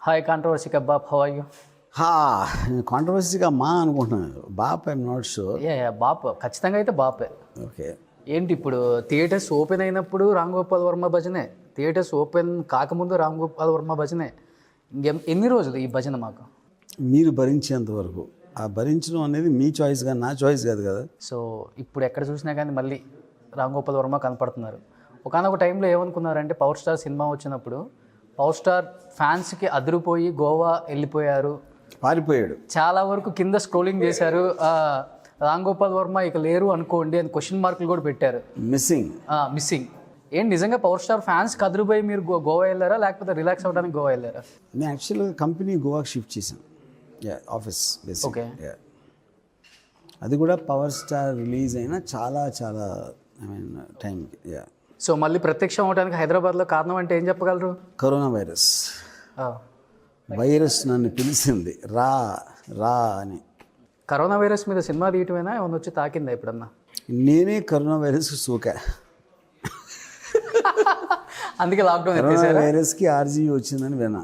Hi controversy kebab, how are you? కాంట్రవర్సీగా మా అనుకుంటున్నాను. బాప్ ఐఎమ్ నాట్ షూర్. బాప్ ఖచ్చితంగా అయితే బాపే. ఓకే. ఏంటి ఇప్పుడు థియేటర్స్ ఓపెన్ అయినప్పుడు రామ్ గోపాల్ వర్మ భజనే, థియేటర్స్ ఓపెన్ కాకముందు రామ్ గోపాల్ వర్మ భజనే. ఎన్ని రోజులు ఈ భజన మాకు? మీరు భరించేంత వరకు. ఆ భరించడం అనేది మీ చాయిస్ కానీ నా చాయిస్ కాదు కదా. సో ఇప్పుడు ఎక్కడ చూసినా కానీ మళ్ళీ రామ్ గోపాల్ వర్మ కనపడుతున్నారు. ఒకనొక టైంలో ఏమనుకున్నారంటే పవర్ స్టార్ సినిమా వచ్చినప్పుడు పవర్ స్టార్ ఫ్యాన్స్కి అదిరిపోయి గోవా వెళ్ళిపోయారు, పారిపోయాడు. చాలా వరకు కింద స్క్రోలింగ్ చేశారు. రామ్ గోపాల్ వర్మ ఇక లేరు అనుకోండి అని క్వశ్చన్ మార్కులు కూడా పెట్టారు. మిస్సింగ్ ఏంటి నిజంగా పవర్ స్టార్ ఫ్యాన్స్ అదిరిపోయి మీరు గోవా వెళ్ళారా, లేకపోతే రిలాక్స్ అవ్వడానికి గోవా వెళ్ళారా? నేను యాక్చువల్గా కంపెనీ గోవాకి షిఫ్ట్ చేశాను. Office basic. ఓకే. అది కూడా పవర్ స్టార్ రిలీజ్ అయిన చాలా చాలా టైంకి. సో మళ్ళీ ప్రత్యక్షం అవడానికి హైదరాబాద్లో కారణం అంటే ఏం చెప్పగలరు? కరోనా వైరస్ నన్ను పిలిచింది, రా రా అని. కరోనా వైరస్ మీద సినిమా తీయటమేనా, ఏమన్నా వచ్చి తాకిందా ఎప్పుడన్నా? నేనే కరోనా వైరస్ సోకా. అందుకే లాక్డౌన్ కరోనా వైరస్కి ఆర్జీ వచ్చిందని విన్నా.